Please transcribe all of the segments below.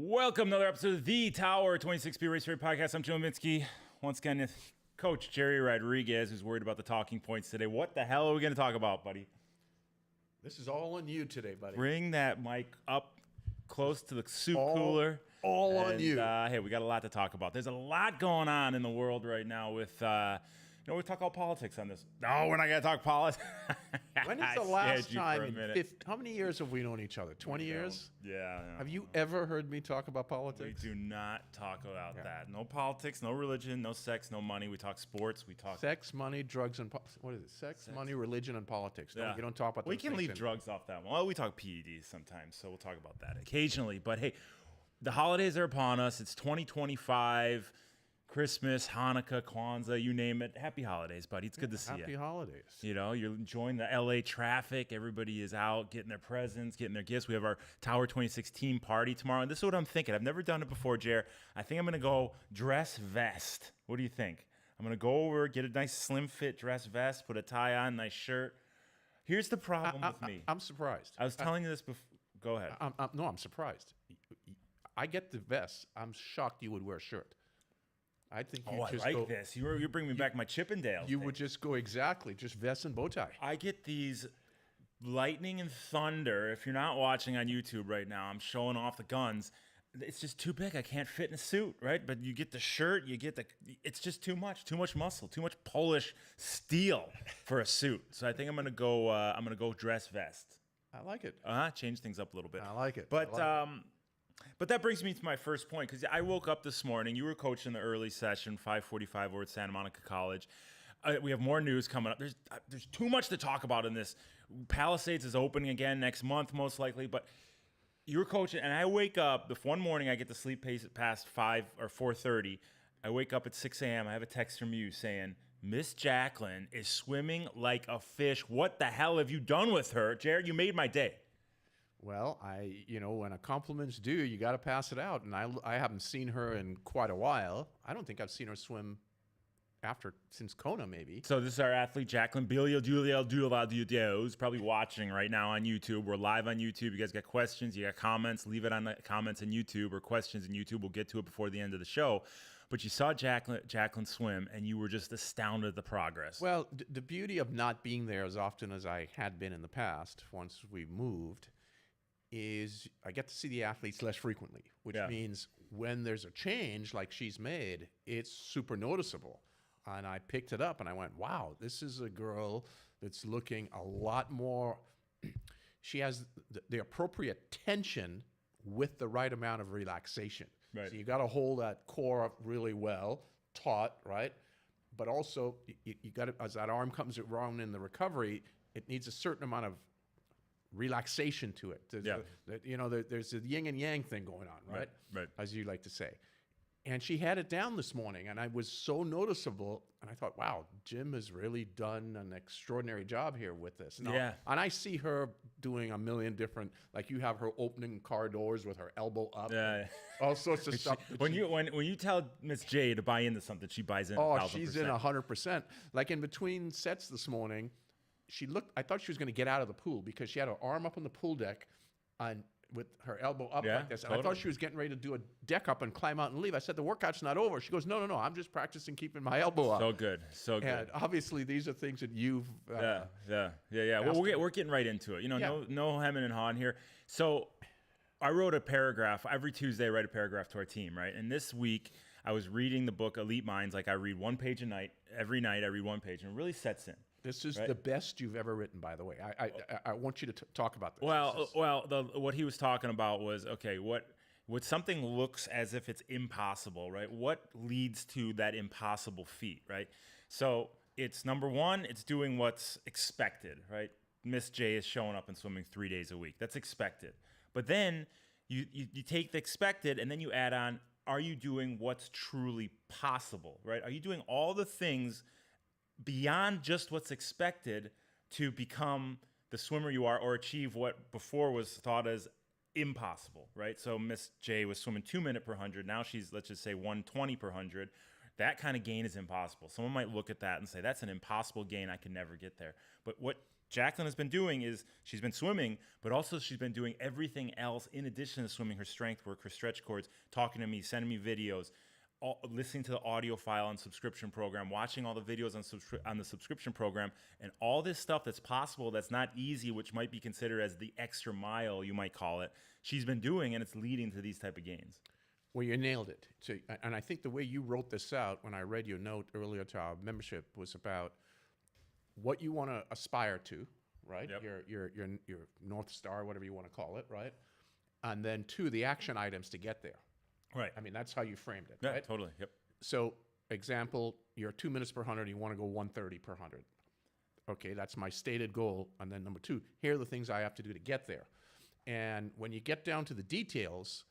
Welcome to another episode of the Tower 26P Race Rate Podcast. I'm Joe Minsky. Once again, Coach Gerry Rodriguez, who's worried about the talking points today. What the hell are we going to talk about, buddy? This is all on you today, buddy. Bring that mic up close to the soup cooler. All on you. Hey, we got a lot to talk about. There's a lot going on in the world right now with, we talk all politics on this. No, we're not going to talk politics. When is the last time how many years have we known each other? 20 years? Yeah. Have you ever heard me talk about politics? We do not talk about that. No politics, no religion, no sex, no money. We talk sports. We talk sex, money, drugs, and what is it? Sex, money, religion, and politics. No, you don't talk about. We can leave drugs off that one. Well, we talk PEDs sometimes, so we'll talk about that occasionally. But hey, the holidays are upon us. It's 2025. Christmas, Hanukkah, Kwanzaa, you name it. Happy holidays, buddy. It's good to see you. Happy holidays. You know, you're enjoying the LA traffic. Everybody is out getting their presents, getting their gifts. We have our Tower 26 team party tomorrow. And this is what I'm thinking. I've never done it before, Jer. I think I'm going to go dress vest. What do you think? I'm going to go over, get a nice slim fit dress vest, put a tie on, nice shirt. Here's the problem with me. I'm surprised. I was telling you this before. Go ahead. I'm surprised. I get the vest. I'm shocked you would wear a shirt. I think you I like this. You're bringing me back my Chippendales. You would just go just vest and bow tie. I get these lightning and thunder. If you're not watching on YouTube right now, I'm showing off the guns. It's just too big. I can't fit in a suit, right? But you get the shirt, it's just too much muscle, too much Polish steel for a suit. So I think I'm gonna go dress vest. I like it. Change things up a little bit. I like it. But that brings me to my first point, because I woke up this morning. You were coaching the early session, 5:45 over at Santa Monica College. We have more news coming up. There's too much to talk about in this. Palisades is opening again next month, most likely. But you were coaching, and I wake up. If one morning I get to sleep past 5 or 4:30, I wake up at 6 a.m. I have a text from you saying, Miss Jacqueline is swimming like a fish. What the hell have you done with her? Jared, you made my day. Well, when a compliment's due, you got to pass it out. And I haven't seen her in quite a while. I don't think I've seen her swim since Kona, maybe. So this is our athlete, Jacqueline who's probably watching right now on YouTube. We're live on YouTube. You guys got questions, you got comments, leave it on the comments on YouTube or questions in YouTube. We'll get to it before the end of the show. But you saw Jacqueline swim, and you were just astounded at the progress. Well, the beauty of not being there as often as I had been in the past, once we moved, is I get to see the athletes less frequently, which means when there's a change like she's made, it's super noticeable. And I picked it up and I went, wow, this is a girl that's looking a lot more. She has the appropriate tension with the right amount of relaxation. Right. So you got to hold that core up really well, taut, right? But also, you got to, as that arm comes around in the recovery, it needs a certain amount of relaxation to it. There's a yin and yang thing going on, right? Right. As you like to say. And she had it down this morning, and I was so noticeable, and I thought, wow, Jim has really done an extraordinary job here with this. And I see her doing a million different, like you have her opening car doors with her elbow up, all sorts of stuff. When you tell Miss J to buy into something, she buys in. Oh, she's in 100%. Like in between sets this morning, I thought she was going to get out of the pool because she had her arm up on the pool deck and with her elbow up like this. And I thought she was getting ready to do a deck up and climb out and leave. I said, the workout's not over. She goes, no, I'm just practicing keeping my elbow up. So good. And obviously these are things that you've Well, we're getting right into it. No hemming and hawing here. So I wrote a paragraph. Every Tuesday I write a paragraph to our team, right? And this week I was reading the book Elite Minds. Like I read one page a night. Every night I read one page, and it really sets in. This is the best you've ever written, by the way. I want you to talk about this. What he was talking about was, okay, what something looks as if it's impossible, right? What leads to that impossible feat, right? So it's number one, it's doing what's expected, right? Miss J is showing up and swimming 3 days a week. That's expected. But then you take the expected and then you add on, are you doing what's truly possible, right? Are you doing all the things beyond just what's expected to become the swimmer you are or achieve what before was thought as impossible, right? So Miss J was swimming 2 minutes per 100. Now she's, let's just say 120 per 100. That kind of gain is impossible. Someone might look at that and say, that's an impossible gain. I can never get there. But what Jacqueline has been doing is she's been swimming, but also she's been doing everything else in addition to swimming, her strength work, her stretch cords, talking to me, sending me videos, listening to the audio file on subscription program, watching all the videos on the subscription program, and all this stuff that's possible, that's not easy, which might be considered as the extra mile, you might call it, she's been doing, and it's leading to these type of gains. Well, you nailed it. So, and I think the way you wrote this out when I read your note earlier to our membership was about what you want to aspire to, right? Yep. Your North Star, whatever you want to call it, right? And then 2, the action items to get there. Right. I mean, that's how you framed it, Yeah, right? totally. Yep. So, example, you're 2 minutes per 100, you want to go 130 per 100. Okay, that's my stated goal. And then number 2, here are the things I have to do to get there. And when you get down to the details,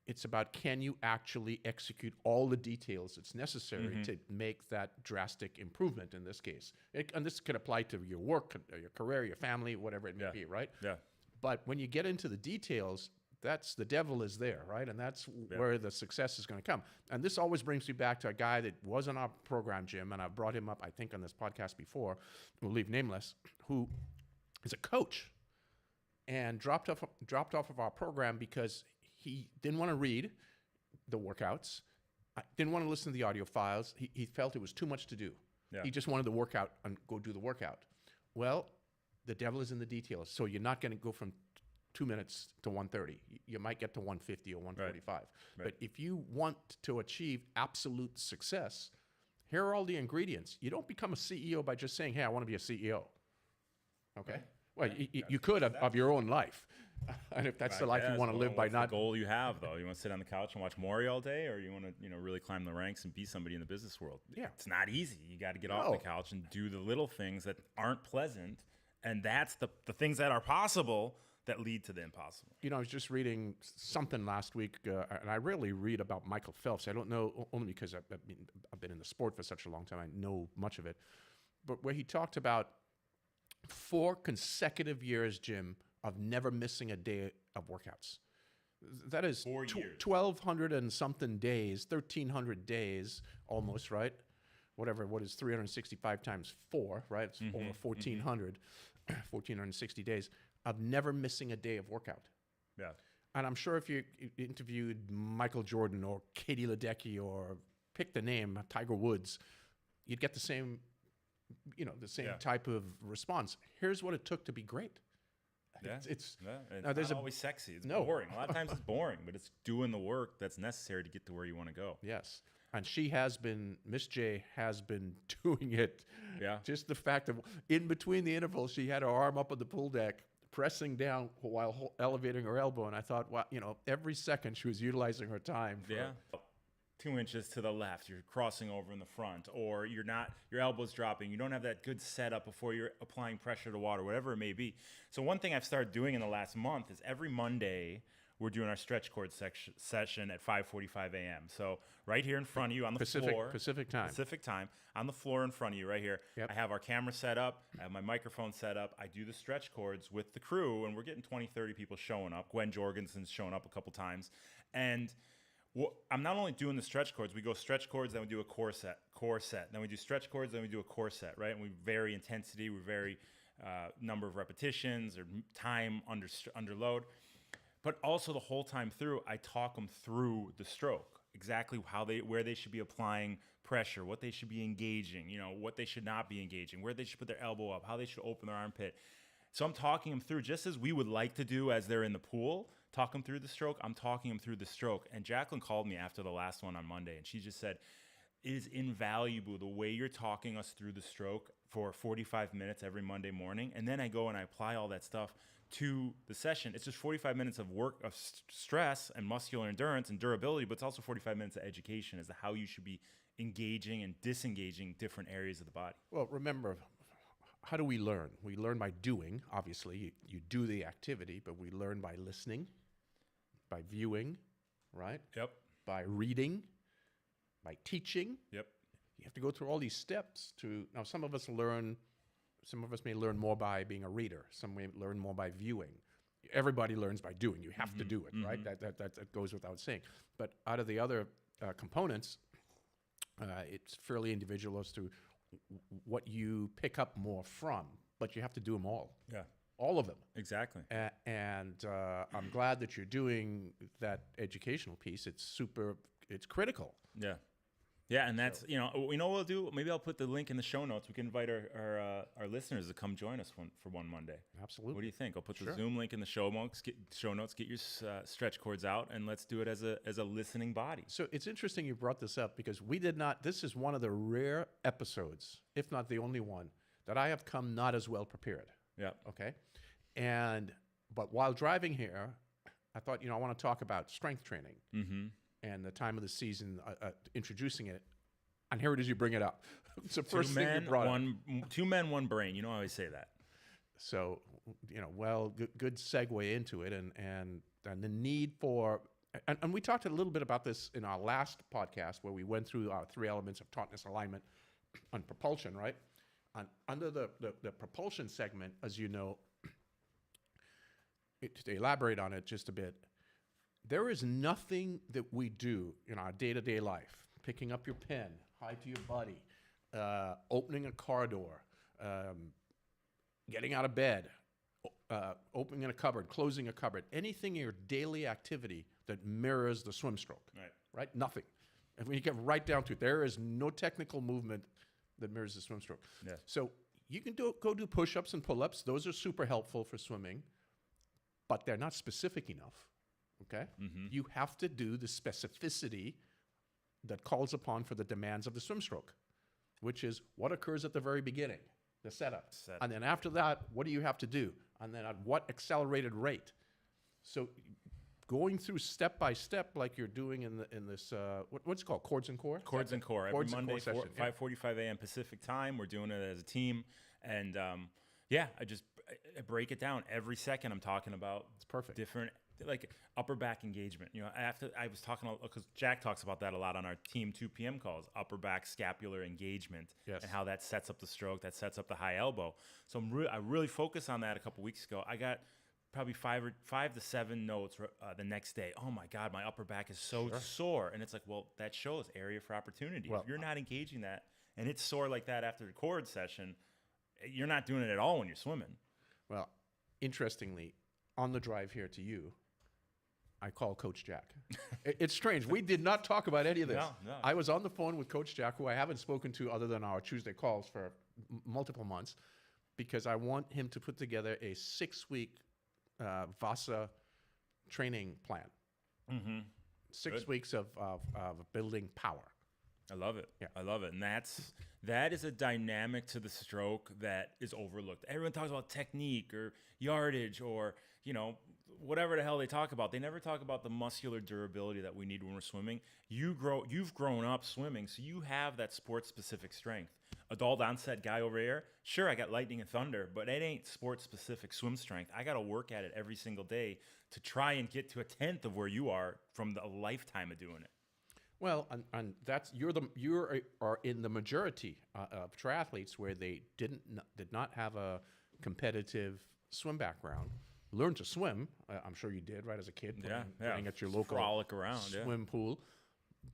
it's about, can you actually execute all the details that's necessary to make that drastic improvement in this case? And this could apply to your work, your career, your family, whatever it may be, right? Yeah. But when you get into the details, that's the devil is there, right? And that's where the success is going to come. And this always brings me back to a guy that was on our program, Jim, and I've brought him up, I think, on this podcast before, we'll leave nameless, who is a coach and dropped off of our program because he didn't want to read the workouts, didn't want to listen to the audio files. He felt it was too much to do. Yeah. He just wanted to work out and go do the workout. Well, the devil is in the details. So you're not going to go from 2 minutes to 130. You might get to 150 or 145. Right. But if you want to achieve absolute success, here are all the ingredients. You don't become a CEO by just saying, hey, I want to be a CEO. Okay? Right. Well, you could of your own life. And if that's the life you want to live by, what's not the goal you have, though. You want to sit on the couch and watch Maury all day, or you want to, really climb the ranks and be somebody in the business world? Yeah. It's not easy. You got to get off the couch and do the little things that aren't pleasant, and that's the things that are possible that lead to the impossible. I was just reading something last week, and I rarely read about Michael Phelps. I don't know, only because I've been in the sport for such a long time. I know much of it. But where he talked about 4 consecutive years, Jim, of never missing a day of workouts. That is 4 years. 1,200 and something days, 1,300 days almost, right? What is 365 times 4, right? It's over 1,400, 1,460 days of never missing a day of workout. Yeah. And I'm sure if you interviewed Michael Jordan or Katie Ledecky or pick the name, Tiger Woods, you'd get the same, type of response. Here's what it took to be great. Yeah. It's not always sexy. It's boring. A lot of times it's boring, but it's doing the work that's necessary to get to where you want to go. Yes. And Miss J has been doing it. Yeah. Just the fact of in between the intervals, she had her arm up on the pool deck, pressing down while elevating her elbow. And I thought, wow, every second she was utilizing her time. Yeah. 2 inches to the left, you're crossing over in the front, or your elbow's dropping. You don't have that good setup before you're applying pressure to water, whatever it may be. So one thing I've started doing in the last month is every Monday, we're doing our stretch cord session at 5:45 a.m. So right here in front of you on the floor. Pacific time. On the floor in front of you right here. Yep. I have our camera set up. I have my microphone set up. I do the stretch cords with the crew, and we're getting 20, 30 people showing up. Gwen Jorgensen's shown up a couple times. And I'm not only doing the stretch cords. We go stretch cords, then we do a core set. Then we do stretch cords, then we do a core set, right? And we vary intensity. We vary number of repetitions or time under load. But also the whole time through, I talk them through the stroke, exactly where they should be applying pressure, what they should be engaging, what they should not be engaging, where they should put their elbow up, how they should open their armpit. So I'm talking them through just as we would like to do as they're in the pool, talk them through the stroke. I'm talking them through the stroke. And Jacqueline called me after the last one on Monday, and she just said, it is invaluable the way you're talking us through the stroke for 45 minutes every Monday morning. And then I go and I apply all that stuff to the session. It's just 45 minutes of work, of stress and muscular endurance and durability, but it's also 45 minutes of education as to how you should be engaging and disengaging different areas of the body. Well, remember, how do we learn? We learn by doing, obviously. You do the activity, but we learn by listening, by viewing, right? Yep. By reading, by teaching. Yep. You have to go through all these steps now some of us may learn more by being a reader. Some may learn more by viewing. Everybody learns by doing. You have to do it, right? That goes without saying. But out of the other components, it's fairly individual as to what you pick up more from. but you have to do them all. Yeah. All of them. Exactly. And I'm glad that you're doing that educational piece. It's critical. Yeah. Yeah, and that's, what we'll do? Maybe I'll put the link in the show notes. We can invite our listeners to come join us for one Monday. Absolutely. What do you think? I'll put the Sure. Zoom link in the show notes. Get your stretch cords out, and let's do it as a listening body. So it's interesting you brought this up because this is one of the rare episodes, if not the only one, that I have come not as well prepared. Yeah. Okay. But while driving here, I thought, I want to talk about strength training and the time of the season, introducing it. And here it is, you bring it up. It's the first thing you brought up. 2 men, 1 brain. I always say that. So, good segue into it and the need for, and we talked a little bit about this in our last podcast where we went through our 3 elements of tautness, alignment, and propulsion, right? And under the propulsion segment, as you know, to elaborate on it just a bit, there is nothing that we do in our day-to-day life, picking up your pen, high to your buddy, opening a car door, getting out of bed, opening a cupboard, closing a cupboard, anything in your daily activity that mirrors the swim stroke, right? Nothing. And when you get right down to it, there is no technical movement that mirrors the swim stroke. Yeah. So you can go do push-ups and pull-ups. Those are super helpful for swimming, but they're not specific enough, okay? You have to do the specificity that calls upon for the demands of the swim stroke, which is what occurs at the very beginning, the setup. And then after that, what do you have to do? And then at what accelerated rate? So going through step by step like you're doing in this, what's it called, Chords and Core? Chords and Core. Every Chords and Monday, Core session, 5:45 a.m. Pacific time. We're doing it as a team. And I break it down. Every second I'm talking about It's perfect. different, like upper back engagement. I was talking, because Jack talks about that a lot on our team 2 p.m. calls, upper back scapular engagement, Yes. and how that sets up the stroke, that sets up the high elbow. So I really focused on that a couple weeks ago. I got probably 5 to 7 notes the next day. Oh my God, my upper back is so sore. And it's like, well, that shows area for opportunity. Well, if you're not engaging that and it's sore like that after the cord session, you're not doing it at all when you're swimming. Well, interestingly, on the drive here to you, I call Coach Jack. It's strange. We did not talk about any of this. No. I was on the phone with Coach Jack, who I haven't spoken to other than our Tuesday calls for multiple months, because I want him to put together a 6-week VASA training plan. 6 weeks of building power. I love it. Yeah. I love it. And that is a dynamic to the stroke that is overlooked. Everyone talks about technique or yardage or, whatever the hell they talk about. They never talk about the muscular durability that we need when we're swimming. You've grown up swimming, so you have that sports-specific strength. Adult onset guy over here, sure, I got lightning and thunder, but it ain't sports-specific swim strength. I got to work at it every single day to try and get to a 1/10 of where you are from a lifetime of doing it. Well, and that's you are in the majority of triathletes where they did not have a competitive swim background. Learned to swim. I'm sure you did, right, as a kid, playing at your local frolic around swim pool.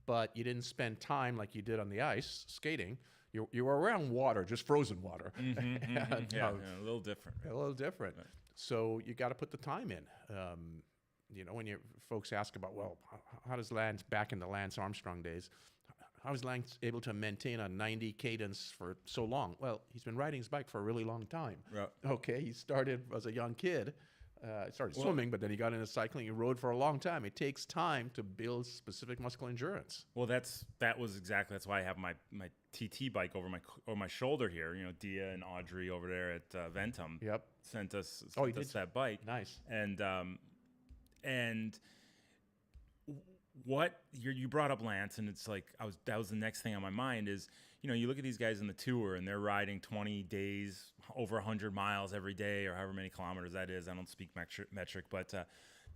But you didn't spend time like you did on the ice skating. You were around water, just frozen water. And, a little different. A little different. Right. So you got to put the time in. When folks ask about, well, how does Lance, back in the Lance Armstrong days, how is Lance able to maintain a 90 cadence for so long? Well, he's been riding his bike for a really long time. Right. Okay, he started as a young kid. Started swimming, but then he got into cycling. He rode for a long time. It takes time to build specific muscle endurance. That's why I have my TT bike over my shoulder here. Dia and Audrey over there at Ventum sent us that bike. Nice. And what you brought up, Lance, and it's like that was the next thing on my mind is, you look at these guys in the tour and they're riding 20 days, over 100 miles every day, or however many kilometers that is. I don't speak metric, but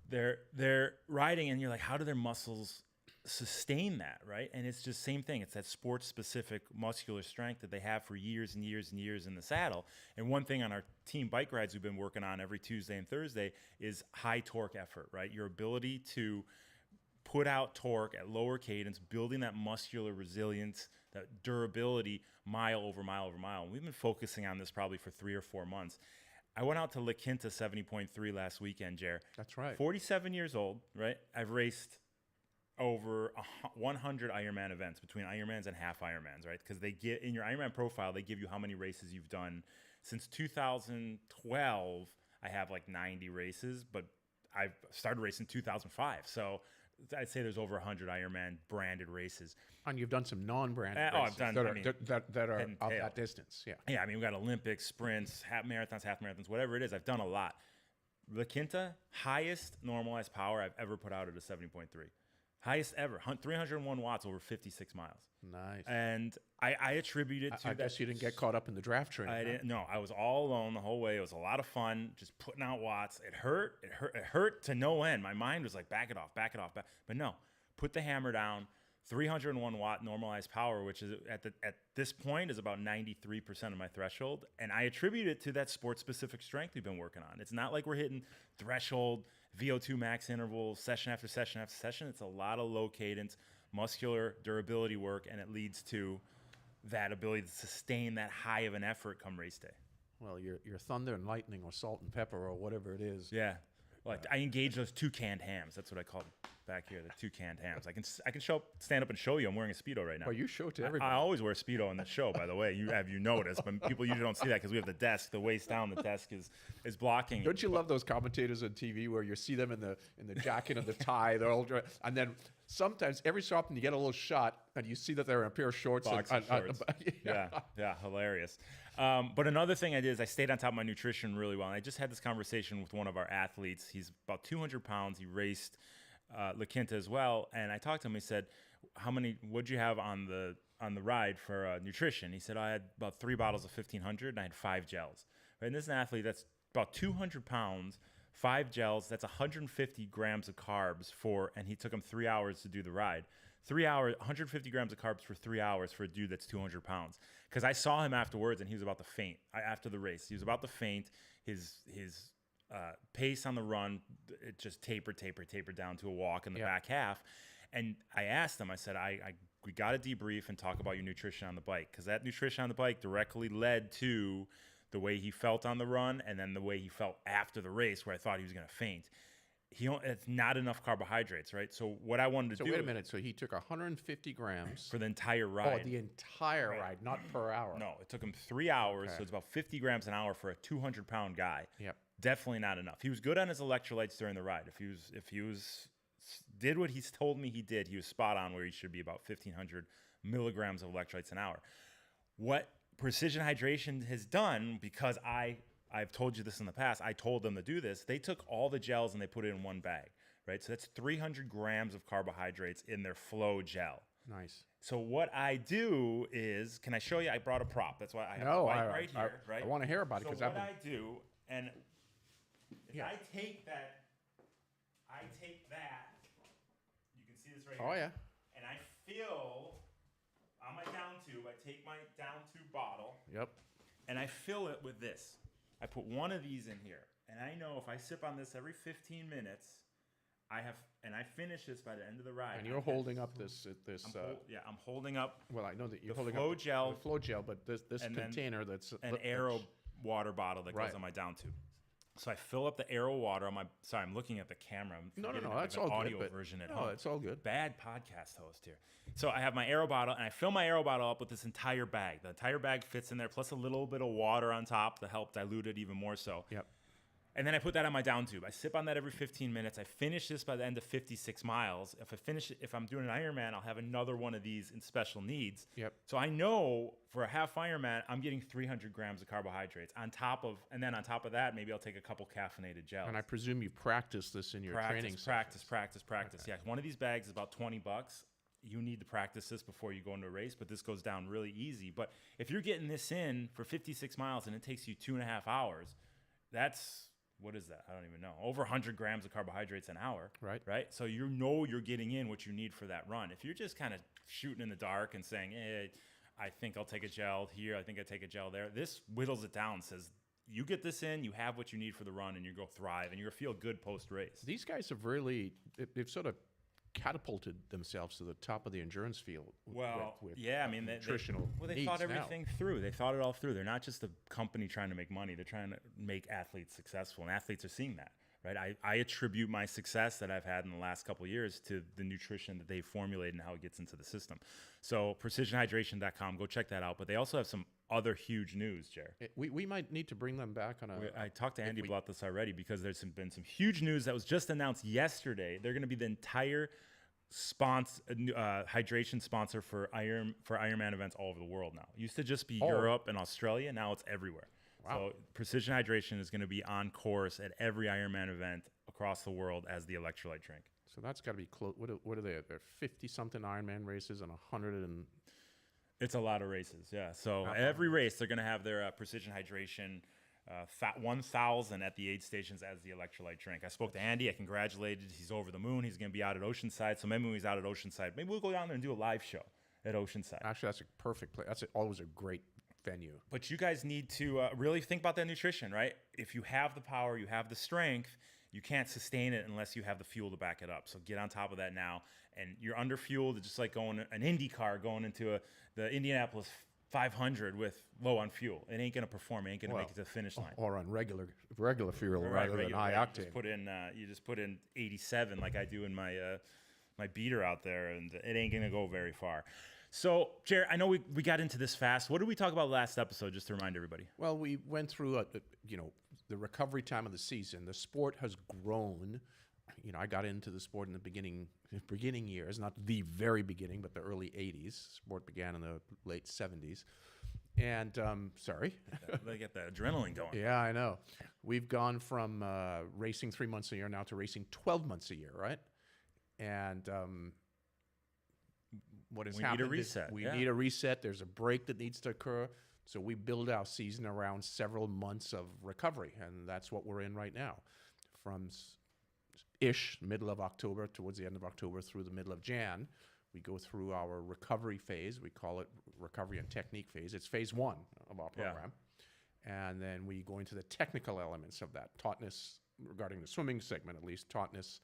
they're riding, and you're like, how do their muscles sustain that, right? And it's just same thing. It's that sports-specific muscular strength that they have for years and years and years in the saddle. And one thing on our team bike rides we've been working on every Tuesday and Thursday is high torque effort, right? Your ability to put out torque at lower cadence, building that muscular resilience, that durability, mile over mile over mile. And we've been focusing on this probably for 3 or 4 months. I went out to La Quinta 70.3 last weekend, Jer. That's right. 47 years old, right? I've raced over 100 Ironman events, between Ironmans and half Ironmans, right? Because they get in your Ironman profile, they give you how many races you've done. Since 2012, I have like 90 races, but I started racing 2005. So I'd say there's over 100 Ironman branded races. And you've done some non-branded races I've done that are of that distance. Yeah. Yeah, I mean, we've got Olympics, sprints, half marathons, whatever it is. I've done a lot. La Quinta, highest normalized power I've ever put out at a 70.3. Highest ever, 301 watts over 56 miles. Nice. And I attribute it to I guess you didn't get caught up in the draft training. I didn't. No, I was all alone the whole way. It was a lot of fun, just putting out watts. It hurt. It hurt to no end. My mind was like, back it off. But no, put the hammer down. 301 watt normalized power, which is at this point is about 93% of my threshold. And I attribute it to that sport specific strength we've been working on. It's not like we're hitting threshold VO2 max intervals session after session after session. It's a lot of low cadence, muscular durability work, and it leads to that ability to sustain that high of an effort come race day. Well, your thunder and lightning or salt and pepper or whatever it is. Yeah. Like I engage those 2 canned hams. That's what I call them back here, the 2 canned hams. I can stand up and show you. I'm wearing a Speedo right now. Well, you show it to everybody. I always wear a Speedo on the show, by the way. You noticed, but people usually don't see that because we have the desk. The waist down, the desk is blocking. Don't you love those commentators on TV where you see them in the jacket and the tie, they're all and then sometimes every so often you get a little shot and you see that they're in a pair of shorts. Shorts. Yeah, hilarious. But another thing I did is I stayed on top of my nutrition really well. And I just had this conversation with one of our athletes. He's about 200 pounds. He raced La Quinta as well. And I talked to him. He said, what'd you have on the ride for nutrition? He said, I had about 3 bottles of 1500 and I had 5 gels. Right? And this is an athlete that's about 200 pounds, 5 gels. That's 150 grams of carbs and he took him 3 hours to do the ride. 3 hours, 150 grams of carbs for 3 hours for a dude that's 200 pounds. Because I saw him afterwards and he was about to faint. After the race, he was about to faint. His pace on the run, it just tapered down to a walk in the back half. And I asked him, I said, we got to debrief and talk about your nutrition on the bike. Because that nutrition on the bike directly led to the way he felt on the run and then the way he felt after the race where I thought he was going to faint. It's not enough carbohydrates, right? So what I wanted to do... So wait a minute. So he took 150 grams... For the entire ride. Oh, the entire ride, not per hour. No, it took him 3 hours, so it's about 50 grams an hour for a 200-pound guy. Yep. Definitely not enough. He was good on his electrolytes during the ride. If he did what he's told me he did, he was spot on where he should be about 1,500 milligrams of electrolytes an hour. What Precision Hydration has done, because I've told you this in the past, I told them to do this. They took all the gels and they put it in one bag, right? So that's 300 grams of carbohydrates in their Flow gel. Nice. So what I do is, can I show you? I brought a prop. That's why I have the bike right here, right? I want to hear about it. So what I do, and if I take that, you can see this right here. Oh, yeah. And I fill, on my down tube, I take my down tube bottle. Yep. And I fill it with this. I put one of these in here, and I know if I sip on this every 15 minutes, I finish this by the end of the ride. And you're holding up this. I'm holding up. Well, I know that you're the holding Flow up gel, the Flow gel, but this container that's an Aero water bottle that goes on my down tube. So I fill up the Aero water on my. Sorry, I'm looking at the camera. No, that's all audio good. Version at home. It's all good. Bad podcast host here. So I have my Aero bottle, and I fill my Aero bottle up with this entire bag. The entire bag fits in there, plus a little bit of water on top to help dilute it even more so. Yep. And then I put that on my down tube. I sip on that every 15 minutes. I finish this by the end of 56 miles. If I'm doing an Ironman, I'll have another one of these in special needs. Yep. So I know for a half Ironman, I'm getting 300 grams of carbohydrates on top of that, maybe I'll take a couple caffeinated gels. And I presume you practice this in your training sessions. Practice. Okay. Yeah, one of these bags is about $20. You need to practice this before you go into a race, but this goes down really easy. But if you're getting this in for 56 miles and it takes you 2.5 hours, that's... What is that? I don't even know. Over 100 grams of carbohydrates an hour. Right? So you know you're getting in what you need for that run. If you're just kind of shooting in the dark and saying, I think I'll take a gel here, I think I take a gel there, this whittles it down, says you get this in, you have what you need for the run, and you go thrive, and you're going to feel good post-race. These guys have really, they've sort of catapulted themselves to the top of the endurance field. With yeah, I mean, nutritional they thought needs everything through. They thought it all through. They're not just a company trying to make money. They're trying to make athletes successful, and athletes are seeing that, right? I attribute my success that I've had in the last couple of years to the nutrition that they formulate and how it gets into the system. So precisionhydration.com, go check that out. But they also have some other huge news, Gerry. We might need to bring them back on I talked to Andy about this already because there's been some huge news that was just announced yesterday. They're going to be the entire hydration sponsor for Ironman events all over the world now. It used to just be Europe and Australia. Now it's everywhere. Wow. So Precision Hydration is going to be on course at every Ironman event across the world as the electrolyte drink. So that's got to be close. What are they? They're 50-something Ironman races and 100 and... It's a lot of races, yeah. So every race, they're going to have their Precision Hydration 1,000 at the aid stations as the electrolyte drink. I spoke to Andy. I congratulated. He's over the moon. He's going to be out at Oceanside. So maybe when he's out at Oceanside, maybe we'll go down there and do a live show at Oceanside. Actually, that's a perfect place. That's always a great venue. But you guys need to really think about that nutrition, right? If you have the power, you have the strength, you can't sustain it unless you have the fuel to back it up. So get on top of that now. And you're under fueled. It's just like going an Indy car going into the Indianapolis 500 with low on fuel. It ain't going to perform. It ain't going to make it to the finish line. Or on regular fuel rather than high octane. You just put in 87 like I do in my my beater out there, and it ain't going to go very far. So, Gerry, I know we got into this fast. What did we talk about last episode, just to remind everybody? Well, we went through the recovery time of the season. The sport has grown. I got into the sport in the beginning years, not the very beginning, but the early 80s. Sport began in the late 70s. And, sorry. They get that adrenaline going. Yeah, I know. We've gone from racing 3 months a year now to racing 12 months a year, right? And what has happened need a reset. We need a reset. There's a break that needs to occur. So we build our season around several months of recovery, and that's what we're in right now. From middle of October towards the end of October through the middle of Jan, we go through our recovery phase. We call it recovery and technique phase. It's phase 1 of our program. Yeah. And then we go into the technical elements of that. Tautness, regarding the swimming segment at least, tautness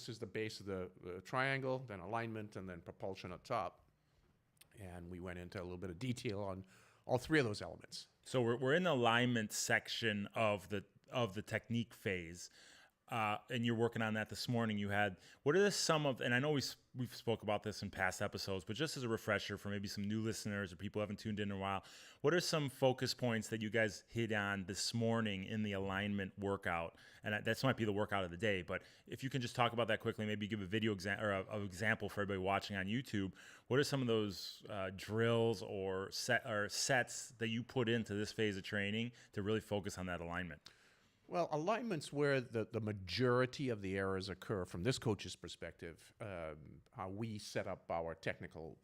is the base of the triangle, then alignment, and then propulsion up top. And we went into a little bit of detail on all three of those elements. So we're in the alignment section of the technique phase. And you're working on that this morning. What are and I know we've spoke about this in past episodes, but just as a refresher for maybe some new listeners or people who haven't tuned in a while, what are some focus points that you guys hit on this morning in the alignment workout? And that might be the workout of the day, but if you can just talk about that quickly, maybe give a video example for everybody watching on YouTube. What are some of those drills or sets that you put into this phase of training to really focus on that alignment? Well, alignment's where the majority of the errors occur from this coach's perspective, how we set up our technical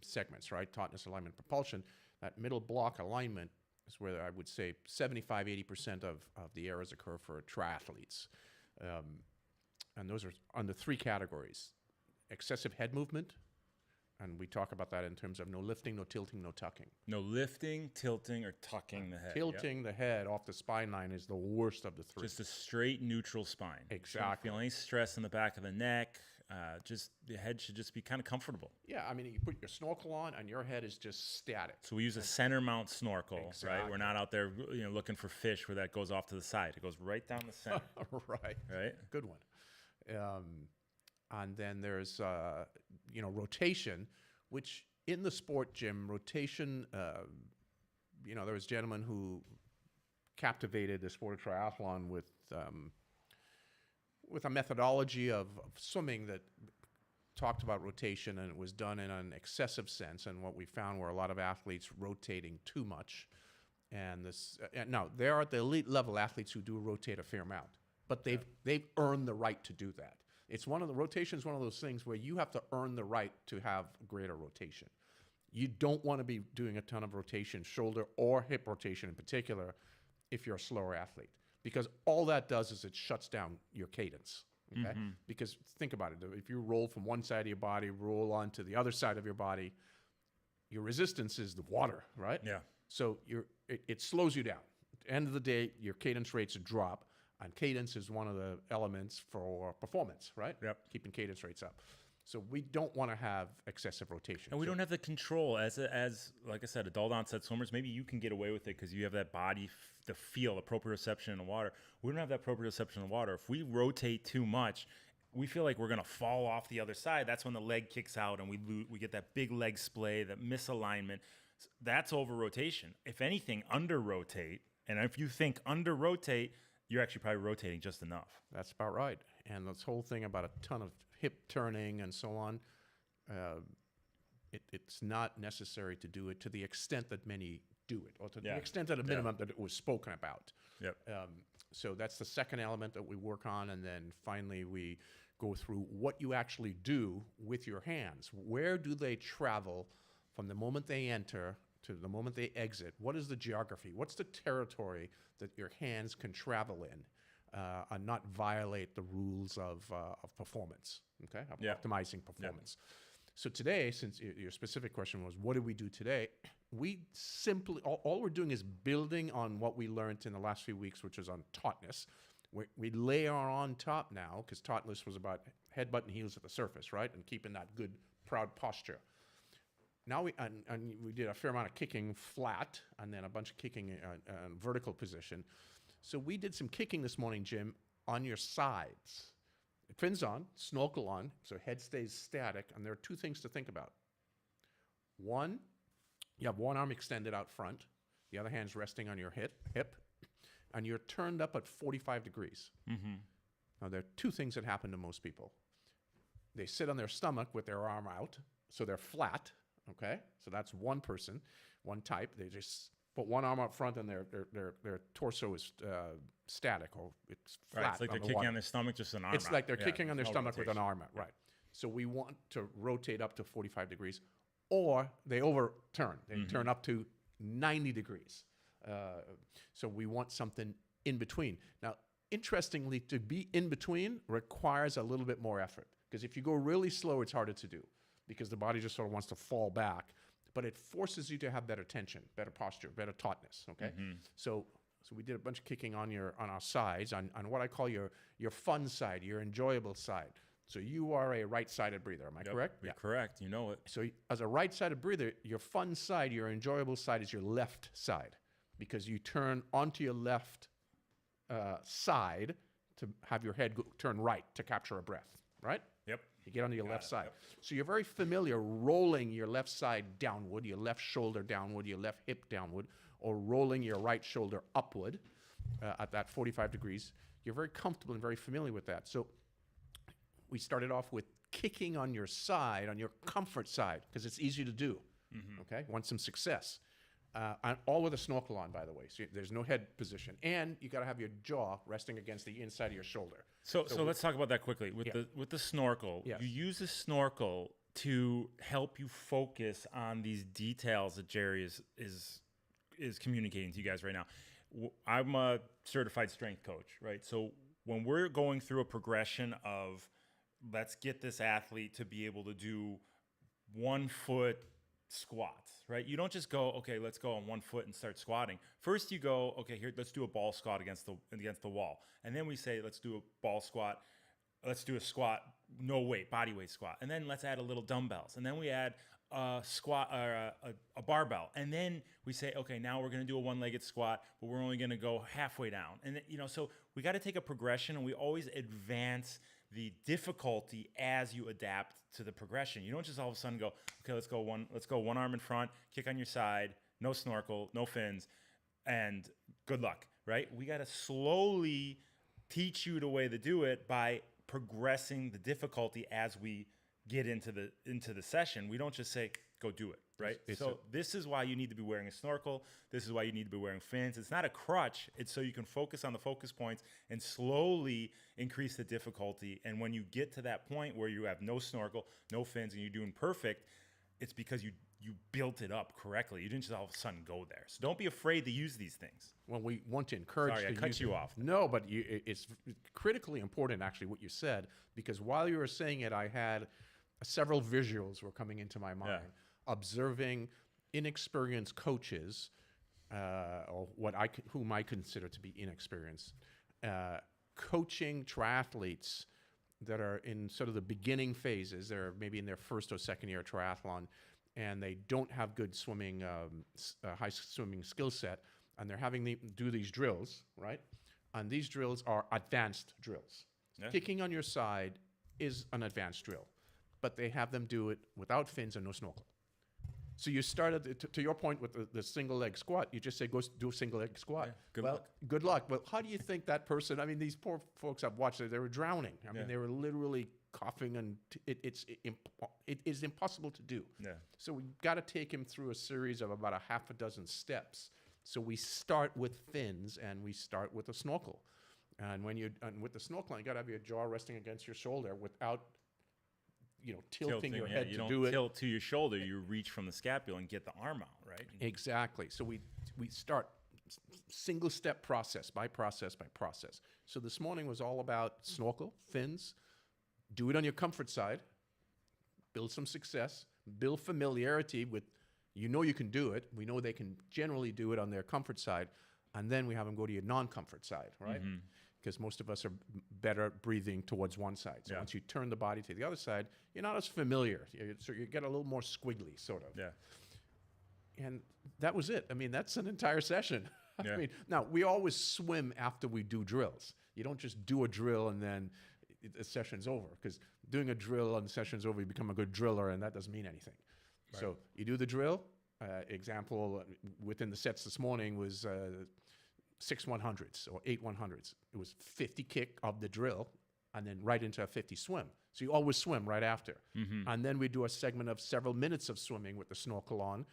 segments, right? Tautness, alignment, propulsion. That middle block alignment is where I would say 75-80% of the errors occur for triathletes. And those are under 3 categories. Excessive head movement. And we talk about that in terms of no lifting, no tilting, no tucking. No lifting, tilting, or tucking the head. Tilting the head off the spine line is the worst of the 3. Just a straight neutral spine. Exactly. Don't feel any stress in the back of the neck. Just the head should just be kind of comfortable. Yeah, I mean, you put your snorkel on and your head is just static. So we use a center mount snorkel, exactly. Right? We're not out there looking for fish where that goes off to the side. It goes right down the center. Right. Good one. And then there's, rotation, which in the sport, Jim, rotation, there was a gentleman who captivated the sport of triathlon with a methodology of swimming that talked about rotation, and it was done in an excessive sense. And what we found were a lot of athletes rotating too much. And now there are the elite level athletes who do rotate a fair amount, but they've earned the right to do that. Rotation is one of those things where you have to earn the right to have greater rotation. You don't want to be doing a ton of rotation, shoulder or hip rotation in particular, if you're a slower athlete, because all that does is it shuts down your cadence. Okay? Mm-hmm. Because think about it. If you roll from one side of your body, roll onto the other side of your body, your resistance is the water, right? Yeah. So it slows you down. At the end of the day, your cadence rates drop. And cadence is one of the elements for performance, right? Yep. Keeping cadence rates up. So we don't want to have excessive rotation. And we don't have the control as like I said, adult onset swimmers. Maybe you can get away with it because you have that body, the feel, the proprioception in the water. We don't have that proprioception in the water. If we rotate too much, we feel like we're gonna fall off the other side. That's when the leg kicks out and we get that big leg splay, that misalignment. That's over rotation. If anything, under rotate. And if you think under rotate, you're actually probably rotating just enough. That's about right. And this whole thing about a ton of hip turning and so on, it's not necessary to do it to the extent that many do it, or to the extent at a minimum that it was spoken about. Yep. So that's the second element that we work on. And then finally, we go through what you actually do with your hands. Where do they travel from the moment they enter to the moment they exit? What is the geography? What's the territory that your hands can travel in and not violate the rules of performance, okay? Of optimizing performance. So today, since your specific question was, what do we do today? We simply, all we're doing is building on what we learned in the last few weeks, which is on tautness. We layer on top now, because tautness was about headbutt and heels at the surface, right? And keeping that good, proud posture. Now we did a fair amount of kicking flat, and then a bunch of kicking in vertical position. So we did some kicking this morning, Jim, on your sides. Fins on, snorkel on, so head stays static, and there are two things to think about. One, you have one arm extended out front, the other hand's resting on your hip, and you're turned up at 45 degrees. Mm-hmm. Now, there are two things that happen to most people. They sit on their stomach with their arm out, so they're flat, okay? So that's one person, one type. They just put one arm up front and their torso is static, or it's flat. Right, it's like they're kicking on their stomach, just an arm out. It's like they're kicking on their stomach with an arm out, right. So we want to rotate up to 45 degrees, or they overturn. They turn up to 90 degrees. So we want something in between. Now, interestingly, to be in between requires a little bit more effort, because if you go really slow, it's harder to do, because the body just sort of wants to fall back. But it forces you to have better tension, better posture, better tautness, okay? Mm-hmm. So we did a bunch of kicking on our sides, on what I call your fun side, your enjoyable side. So you are a right-sided breather, am I correct? You're correct, you know it. So as a right-sided breather, your fun side, your enjoyable side is your left side, because you turn onto your left side to have your head turn right to capture a breath, right? Yep. You get onto your left side. Yep. So you're very familiar rolling your left side downward, your left shoulder downward, your left hip downward, or rolling your right shoulder upward at that 45 degrees. You're very comfortable and very familiar with that. So we started off with kicking on your side, on your comfort side, because it's easy to do, okay? Want some success. And all with a snorkel on, by the way. So there's no head position. And you got to have your jaw resting against the inside of your shoulder. So let's talk about that quickly. With the snorkel, you use the snorkel to help you focus on these details that Gerry is communicating to you guys right now. I'm a certified strength coach, right? So when we're going through a progression of, let's get this athlete to be able to do 1 foot squats, right? You don't just go, okay, let's go on 1 foot and start squatting. First you go, okay, here, let's do a ball squat against the wall. And then we say, let's do a ball squat. Let's do a squat, no weight, body weight squat. And then let's add a little dumbbells. And then we add a squat or a barbell. And then we say, okay, now we're going to do a one-legged squat, but we're only going to go halfway down. And so we got to take a progression, and we always advance the difficulty as you adapt to the progression. You don't just all of a sudden go, okay, let's go one arm in front, kick on your side, no snorkel, no fins, and good luck, right? We got to slowly teach you the way to do it by progressing the difficulty as we get into the session. We don't just say, go do it, right? This is why you need to be wearing a snorkel. This is why you need to be wearing fins. It's not a crutch. It's so you can focus on the focus points and slowly increase the difficulty. And when you get to that point where you have no snorkel, no fins, and you're doing perfect, it's because you built it up correctly. You didn't just all of a sudden go there. So don't be afraid to use these things. Well, we want to encourage. Sorry, I cut you off. No, but it's critically important, actually, what you said, because while you were saying it, I had several visuals were coming into my mind. Yeah. Observing inexperienced coaches, or whom I consider to be inexperienced, coaching triathletes that are in sort of the beginning phases. They're maybe in their first or second year triathlon, and they don't have good swimming, high swimming skill set, and they're having them do these drills, right? And these drills are advanced drills. Yeah. Kicking on your side is an advanced drill, but they have them do it without fins and no snorkel. So you started, to your point with the single leg squat, you just say, go do a single leg squat. Yeah, good luck. Well, how do you think that person, I mean, these poor folks I've watched, they were drowning. I mean, they were literally coughing, and it is impossible to do. Yeah. So we've got to take him through a series of about a half a dozen steps. So we start with fins and we start with a snorkel. And with the snorkel, you got to have your jaw resting against your shoulder without, tilting your head you to don't do it. tilt to your shoulder. You reach from the scapula and get the arm out, right? Exactly. So we start single step process by process by process. So this morning was all about snorkel, fins, do it on your comfort side, build some success, build familiarity with, you can do it. We know they can generally do it on their comfort side. And then we have them go to your non-comfort side, right? Because most of us are better breathing towards one side. So once you turn the body to the other side, you're not as familiar. So you get a little more squiggly, sort of. Yeah. And that was it. I mean, that's an entire session. Yeah. I mean, now, we always swim after we do drills. You don't just do a drill and then the session's over. Because doing a drill and the session's over, you become a good driller, and that doesn't mean anything. Right. So you do the drill. Example within the sets this morning was 6 100s or 8 100s. It was 50 kick of the drill and then right into a 50 swim. So you always swim right after. And then we do a segment of several minutes of swimming with the snorkel on,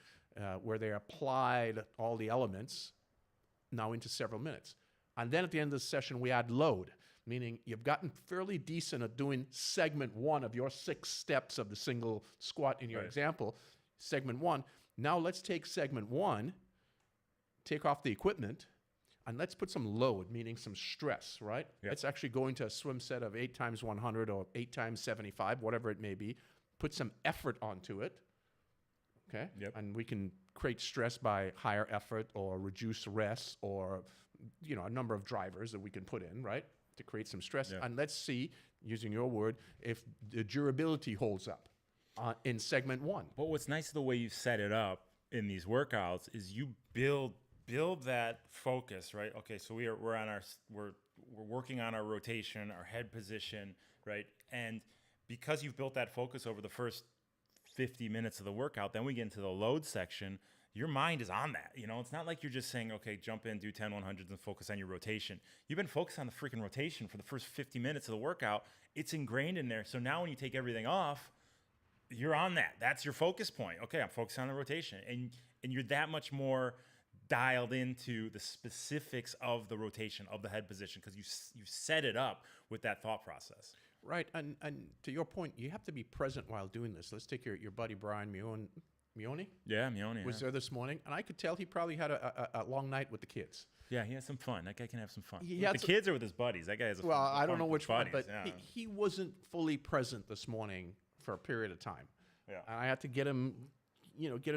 where they applied all the elements now into several minutes. And then at the end of the session, we add load, meaning you've gotten fairly decent at doing segment 1 of your 6 steps of the single squat in your example. Segment 1. Now let's take segment 1, take off the equipment, and let's put some load, meaning some stress, right? Yep. Let's actually go into a swim set of 8 times 100 or 8 times 75, whatever it may be. Put some effort onto it, okay? Yep. And we can create stress by higher effort or reduce rest or, a number of drivers that we can put in, right, to create some stress. Yep. And let's see, using your word, if the durability holds up in segment 1. But what's nice of the way you set it up in these workouts is you build that focus, right? Okay, so we're working on our rotation, our head position, right? And because you've built that focus over the first 50 minutes of the workout, then we get into the load section. Your mind is on that. It's not like you're just saying, okay, jump in, do 10 100s and focus on your rotation. You've been focused on the freaking rotation for the first 50 minutes of the workout. It's ingrained in there. So now when you take everything off, you're on that. That's your focus point. Okay, I'm focused on the rotation. And you're that much more dialed into the specifics of the rotation, of the head position, because you set it up with that thought process. Right, and to your point, you have to be present while doing this. Let's take your buddy Brian Mione. Yeah, Mione. Was there this morning, and I could tell he probably had a long night with the kids. Yeah, he had some fun. That guy can have some fun. With the kids or with his buddies? That guy has a well, fun, I don't know which buddies, one, but he wasn't fully present this morning for a period of time. Yeah, and I had to get him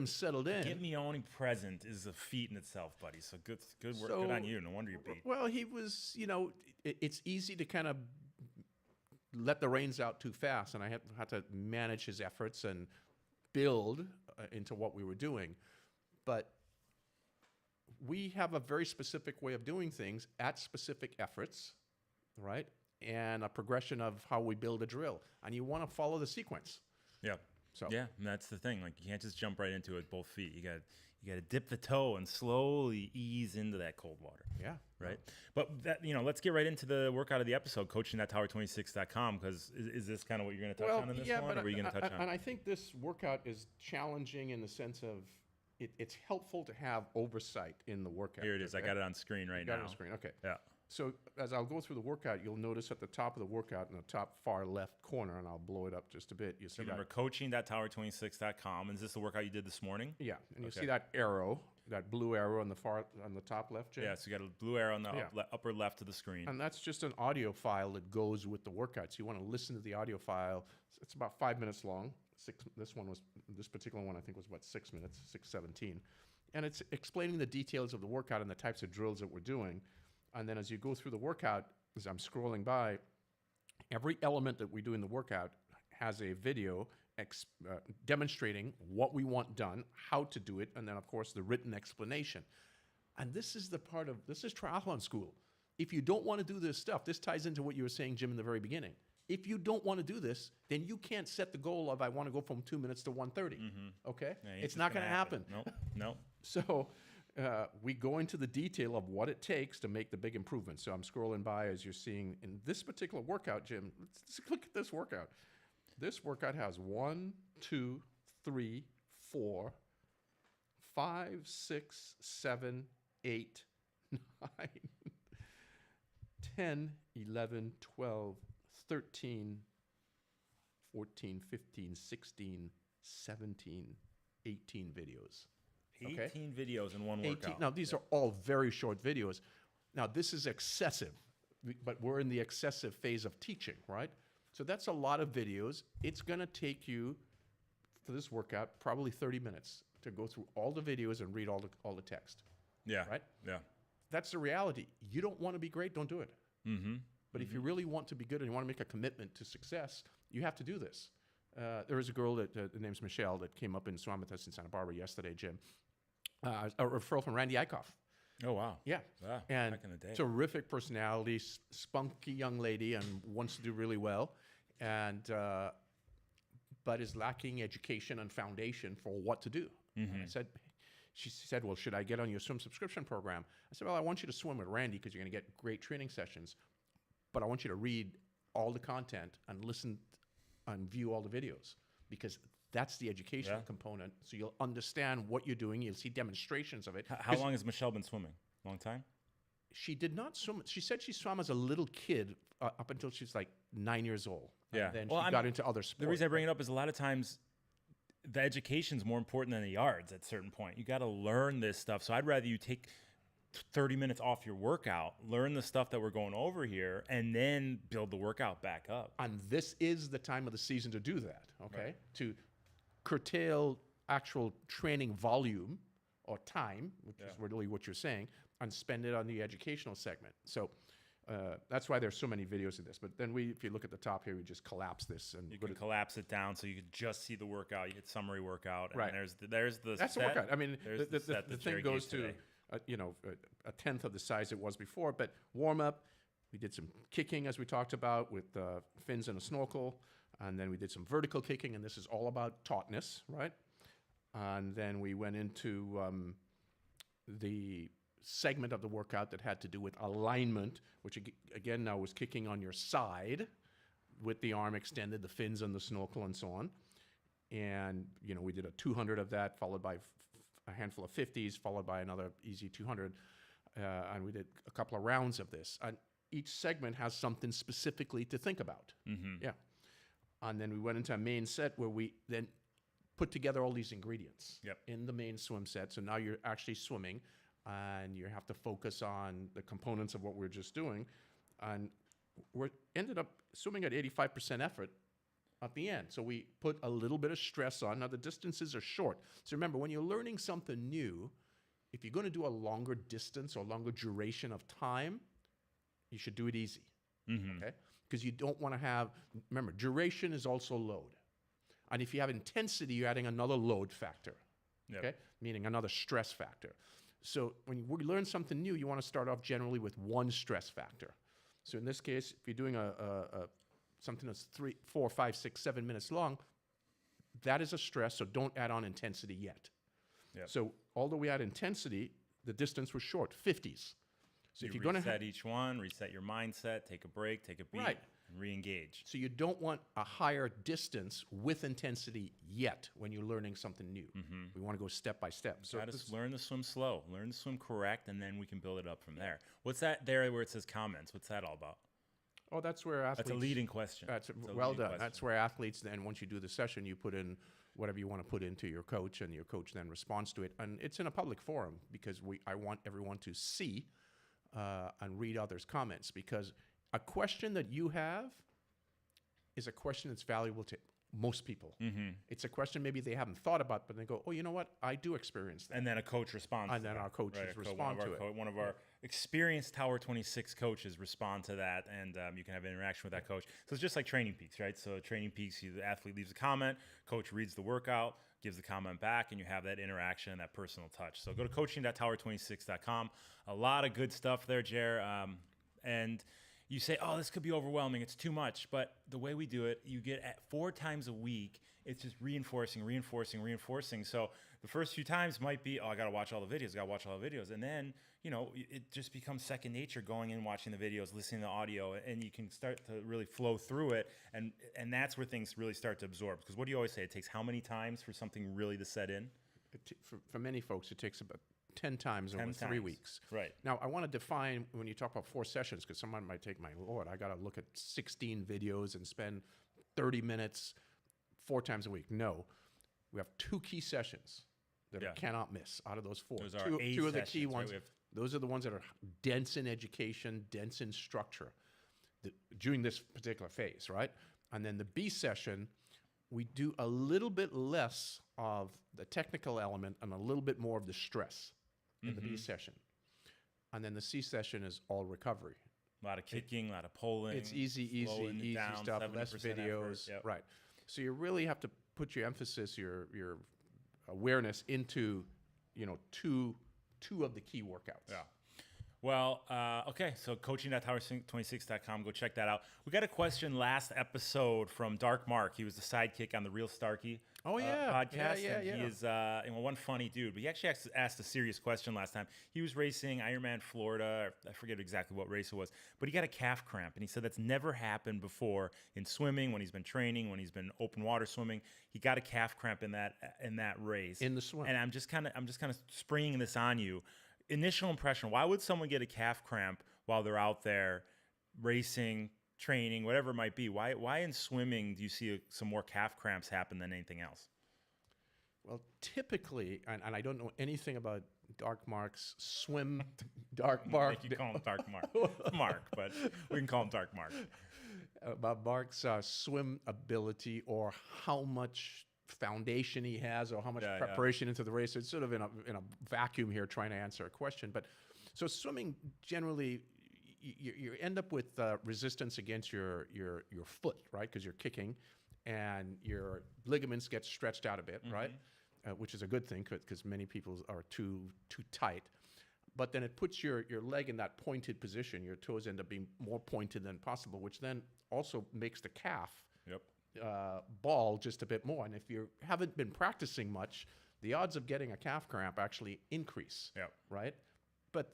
settled in. Get Mione present is a feat in itself, buddy. So good work. Good on you. No wonder you beat. Well, he was, it's easy to kind of let the reins out too fast, and I had to manage his efforts and build into what we were doing. But we have a very specific way of doing things at specific efforts, right? And a progression of how we build a drill. And you want to follow the sequence. Yeah. So yeah, and that's the thing. Like, you can't just jump right into it both feet. You got to dip the toe and slowly ease into that cold water. Yeah. Right. But that, let's get right into the workout of the episode, coaching.tower26.com, because is this kind of what you're going to touch on in this one? Or are you going to touch on? And I think this workout is challenging in the sense of it's helpful to have oversight in the workout. Here it is. Okay? I got it on screen right now. Got it on screen. Okay. Yeah. So as I'll go through the workout, you'll notice at the top of the workout in the top far left corner, and I'll blow it up just a bit. You see remember coaching.tower26.com. Is this the workout you did this morning? Yeah, and you see that arrow, that blue arrow on the top left, Jay? Yeah, so you got a blue arrow on the upper left of the screen. And that's just an audio file that goes with the workout. So you want to listen to the audio file. It's about 5 minutes long. This particular one I think was 6 minutes, 6:17. And it's explaining the details of the workout and the types of drills that we're doing. And then as you go through the workout, as I'm scrolling by, every element that we do in the workout has a video demonstrating what we want done, how to do it, and then, of course, the written explanation. And this is this is triathlon school. If you don't want to do this stuff, this ties into what you were saying, Jim, in the very beginning. If you don't want to do this, then you can't set the goal of I want to go from 2 minutes to 1:30. Okay? Yeah, it's not going to happen. Nope. So we go into the detail of what it takes to make the big improvements. So I'm scrolling by as you're seeing in this particular workout, Jim. Let's look at this workout. This workout has 1, 2, 3, 4, 5, 6, 7, 8, 9, 10, 11, 12, 13, 14, 15, 16, 17, 18 videos. 18 videos in one workout. Now, these are all very short videos. Now, this is excessive, but we're in the excessive phase of teaching, right? So that's a lot of videos. It's going to take you, for this workout, probably 30 minutes to go through all the videos and read all the text. Yeah. Right? Yeah. That's the reality. You don't want to be great, don't do it. But if you really want to be good and you want to make a commitment to success, you have to do this. There was a girl that, her name's Michelle, that came up in Swam with us in Santa Barbara yesterday, Jim. A referral from Randy Eichhoff. Oh, wow. Yeah. Wow. And Back in the day. terrific personality, spunky young lady, and wants to do really well. And but is lacking education and foundation for what to do. And she said, well, should I get on your swim subscription program? I said, well, I want you to swim with Randy because you're going to get great training sessions. But I want you to read all the content and listen and view all the videos, because that's the educational component. So you'll understand what you're doing. You'll see demonstrations of it. How long has Michelle been swimming? Long time? She did not swim. She said she swam as a little kid up until she was like 9 years old. Yeah. And then she got into other sports. The reason I bring it up is a lot of times the education's more important than the yards at a certain point. You got to learn this stuff. So I'd rather you take 30 minutes off your workout, learn the stuff that we're going over here, and then build the workout back up. And this is the time of the season to do that, okay? Right. To curtail actual training volume or time, which is really what you're saying, and spend it on the educational segment. So that's why there's so many videos in this. But then if you look at the top here, we just collapse this. And you can collapse it down so you can just see the workout. You hit summary workout. And right. There's the That's set. the workout. I mean, the thing Gerry goes gave to, a tenth of the size it was before. But warm up, we did some kicking, as we talked about, with fins and a snorkel. And then we did some vertical kicking, and this is all about tautness, right? And then we went into the segment of the workout that had to do with alignment, which again now was kicking on your side with the arm extended, the fins and the snorkel and so on. And, we did a 200 of that, followed by a handful of 50s, followed by another easy 200. And we did a couple of rounds of this. And each segment has something specifically to think about. Yeah. And then we went into a main set where we then put together all these ingredients in the main swim set. So now you're actually swimming, and you have to focus on the components of what we're just doing. And we ended up swimming at 85% effort at the end. So we put a little bit of stress on. Now, the distances are short. So remember, when you're learning something new, if you're going to do a longer distance or longer duration of time, you should do it easy, okay? Because you don't want to have, remember, duration is also load. And if you have intensity, you're adding another load factor, okay? Meaning another stress factor. So when we learn something new, you want to start off generally with one stress factor. So in this case, if you're doing something that's 3, 4, 5, 6, 7 minutes long, that is a stress, so don't add on intensity yet. So although we add intensity, the distance was short, 50s. So if you're going to reset each one, reset your mindset, take a break, take a beat, and re-engage. So you don't want a higher distance with intensity yet when you're learning something new. We want to go step by step. So learn to swim slow, learn to swim correct, and then we can build it up from there. What's that there where it says comments? What's that all about? Oh, that's where athletes... That's a leading question. Well done. That's where athletes then, once you do the session, you put in whatever you want to put into your coach, and your coach then responds to it. And it's in a public forum because I want everyone to see and read others' comments, because a question that you have is a question that's valuable to most people. It's a question maybe they haven't thought about, but they go, oh, you know what? I do experience that. And then a coach responds and then our coaches respond to it. One of our experienced Tower 26 coaches respond to that, and you can have an interaction with that coach. So it's just like Training Peaks, right? So Training Peaks, the athlete leaves a comment, coach reads the workout, gives the comment back, and you have that interaction, that personal touch. So go to coaching.tower26.com. A lot of good stuff there, Jer. And you say, oh, this could be overwhelming. It's too much. But the way we do it, you get at 4 times a week. It's just reinforcing. So the first few times might be, oh, I got to watch all the videos. And then, it just becomes second nature going in, watching the videos, listening to the audio, and you can start to really flow through it. And that's where things really start to absorb. Because what do you always say? It takes how many times for something really to set in? For many folks, it takes about 10 times over 3 weeks. Right. Now, I want to define when you talk about 4 sessions, because someone might take, my Lord, I got to look at 16 videos and spend 30 minutes 4 times a week. No. We have 2 key sessions that I cannot miss out of those 4. Those are two of the key ones. Right? Those are the ones that are dense in education, dense in structure during this particular phase, right? And then the B session, we do a little bit less of the technical element and a little bit more of the stress in the B session. And then the C session is all recovery. A lot of kicking, a lot of pulling. It's easy down, stuff, less videos. Yep. Right. So you really have to put your emphasis, your awareness into, two of the key workouts. Yeah. Well, okay, so coaching.tower26.com. Go check that out. We got a question last episode from Dark Mark. He was the sidekick on the Real Starkey podcast. Yeah. He is one funny dude, but he actually asked a serious question last time. He was racing Ironman Florida. I forget exactly what race it was, but he got a calf cramp, and he said that's never happened before in swimming, when he's been training, when he's been open water swimming. He got a calf cramp in that race. In the swim. And I'm just kind of springing this on you. Initial impression, why would someone get a calf cramp while they're out there racing, training, whatever it might be? Why in swimming do you see some more calf cramps happen than anything else? Well, typically, and I don't know anything about Dark Mark's swim, Dark Mark. You call him Dark Mark. Mark, but we can call him Dark Mark. About Mark's swim ability, or how much foundation he has, or how much preparation into the race. It's sort of in a vacuum here trying to answer a question. But so swimming, generally, you end up with resistance against your foot, right? Because you're kicking, and your ligaments get stretched out a bit, right? Which is a good thing, because many people are too tight. But then it puts your leg in that pointed position. Your toes end up being more pointed than possible, which then also makes the calf ball just a bit more. And if you haven't been practicing much, the odds of getting a calf cramp actually increase, right? But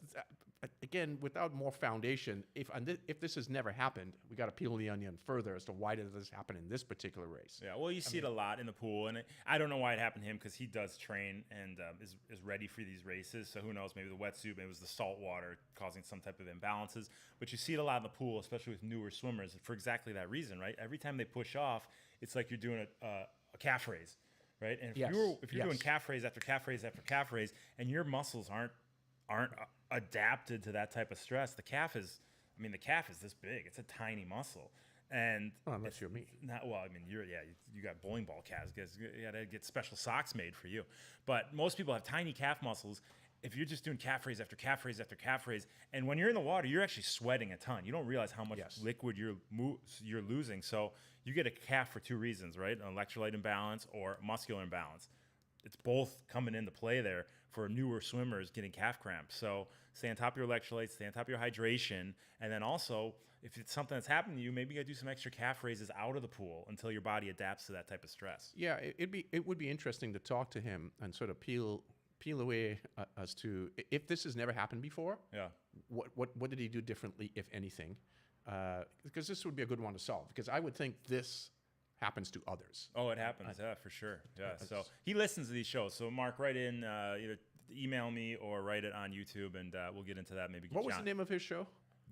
again, without more foundation, if this has never happened, we got to peel the onion further as to why did this happen in this particular race. Yeah, well, you see it a lot in the pool, and I don't know why it happened to him, because he does train and is ready for these races. So who knows? Maybe the wetsuit, maybe it was the salt water causing some type of imbalances. But you see it a lot in the pool, especially with newer swimmers, for exactly that reason, right? Every time they push off, it's like you're doing a calf raise, right? And if you're doing calf raise after calf raise after calf raise, and your muscles aren't adapted to that type of stress, the calf is this big. It's a tiny muscle. And unless you're me. You got bowling ball calves. You got to get special socks made for you. But most people have tiny calf muscles. If you're just doing calf raise after calf raise after calf raise, and when you're in the water, you're actually sweating a ton. You don't realize how much liquid you're losing. So you get a calf for 2 reasons, right? An electrolyte imbalance or muscular imbalance. It's both coming into play there for newer swimmers getting calf cramps. So stay on top of your electrolytes, stay on top of your hydration, and then also, if it's something that's happened to you, maybe you got to do some extra calf raises out of the pool until your body adapts to that type of stress. Yeah, it would be interesting to talk to him and sort of peel away as to, if this has never happened before, what did he do differently, if anything? Because this would be a good one to solve, because I would think this happens to others. Oh, it happens, for sure. Yeah, so he listens to these shows. So Mark, write in, either email me or write it on YouTube, and we'll get into that. Maybe. What was the name of his show?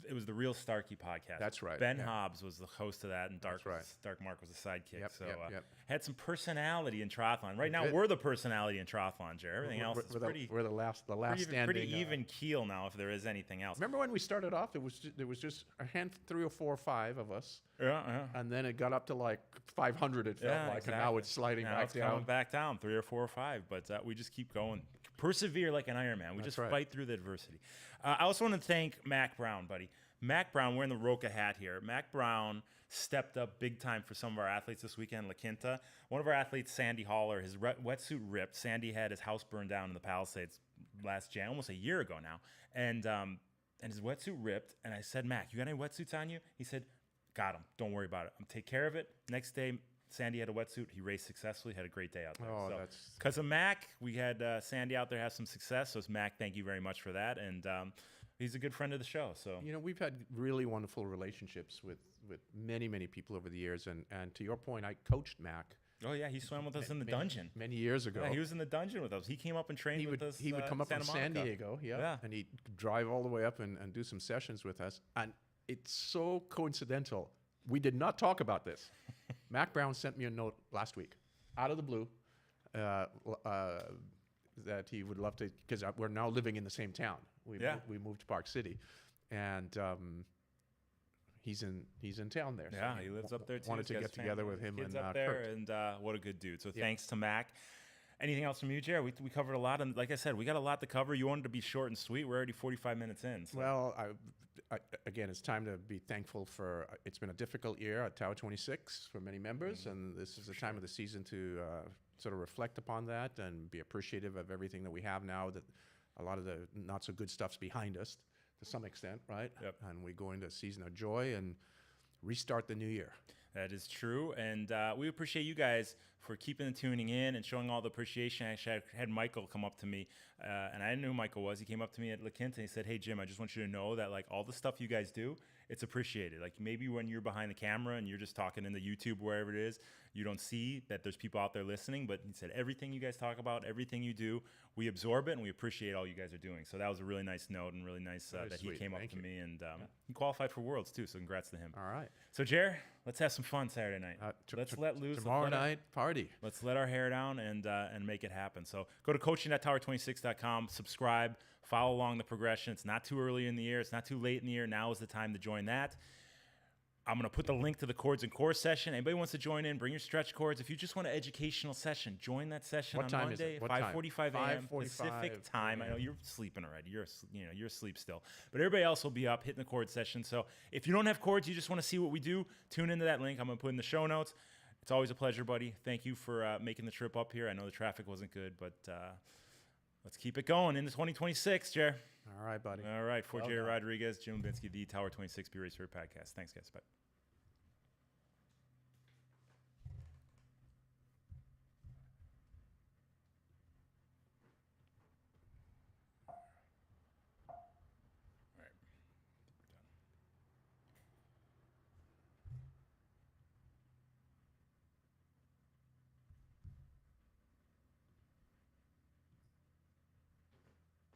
It was the Real Starkey podcast. That's right. Ben Hobbs was the host of that, and Dark Mark was the sidekick. Had some personality in triathlon. Right now, we're the personality in triathlon, Jerry. Everything else is pretty. We're the last standing. Pretty even keel now, if there is anything else. Remember when we started off? There was just a 3 or 4 or 5 of us. Yeah. And then it got up to like 500. It felt like, and now it's sliding back down. Coming back down, 3 or 4 or 5. But we just keep going. persevere like an Iron Man. We That's just right. fight through the adversity. I also want to thank Mac Brown, buddy. Mac Brown, wearing the Roca hat here. Mac Brown stepped up big time for some of our athletes this weekend, La Quinta. One of our athletes, Sandy Haller, his wetsuit ripped. Sandy had his house burned down in the Palisades last Jan, almost a year ago now. And his wetsuit ripped. And I said, Mac, you got any wetsuits on you? He said, got him. Don't worry about it. I'm take care of it. Next day, Sandy had a wetsuit. He raced successfully, had a great day out there. Oh, so, that's because of Mac, we had Sandy out there have some success. So, Mac, thank you very much for that. And he's a good friend of the show. So, we've had really wonderful relationships with many, many people over the years. And to your point, I coached Mac. Oh, yeah, he swam with us in the dungeon. Many years ago. Yeah, he was in the dungeon with us. He came up and trained with us. He would come up from San Diego, and he'd drive all the way up and do some sessions with us. And it's so coincidental. We did not talk about this. Mac Brown sent me a note last week, out of the blue, that he would love to, because we're now living in the same town. We moved to Park City, and he's in town there. Yeah, so he lives up there too. Wanted to get together with him kids and up there, Kurt. and what a good dude. So thanks to Mac. Anything else from you, Gerry? We covered a lot, and like I said, we got a lot to cover. You wanted to be short and sweet. We're already 45 minutes in. So. Well, again, it's time to be thankful for. It's been a difficult year at Tower 26 for many members, and this is the time of the season to sort of reflect upon that and be appreciative of everything that we have now. That a lot of the not so good stuff's behind us to some extent, right? Yep. And we go into a season of joy and restart the new year. That is true, and we appreciate you guys for keeping and tuning in and showing all the appreciation. Actually, I had Michael come up to me, and I didn't know who Michael was. He came up to me at La Quinta and he said, "Hey, Jim, I just want you to know that like all the stuff you guys do, it's appreciated. Like maybe when you're behind the camera and you're just talking in the YouTube, wherever it is, you don't see that there's people out there listening. But he said everything you guys talk about, everything you do, we absorb it and we appreciate all you guys are doing. So that was a really nice note and really nice that sweet. he came up Thank to you. me and he qualified for Worlds too. So congrats to him. All right. So Gerry, let's have some fun Saturday night. Let's let loose. Tomorrow night party. Let's let our hair down and make it happen. So go to coaching.tower26.com, subscribe, follow along the progression. It's not too early in the year. It's not too late in the year. Now is the time to join that. I'm going to put the link to the Chords and Core session. Anybody wants to join in, bring your stretch cords. If you just want an educational session, join that session on Monday, 5:45 a.m. Pacific time. I know you're sleeping already. You're asleep still. But everybody else will be up hitting the chord session. So if you don't have chords, you just want to see what we do, tune into that link. I'm going to put in the show notes. It's always a pleasure, buddy. Thank you for making the trip up here. I know the traffic wasn't good, but let's keep it going into 2026, Gerry. All right, buddy. All right. For Gerry Rodriguez, Jim Lubinsky, the Tower 26 Be Racer Podcast. Thanks, guys. Bye.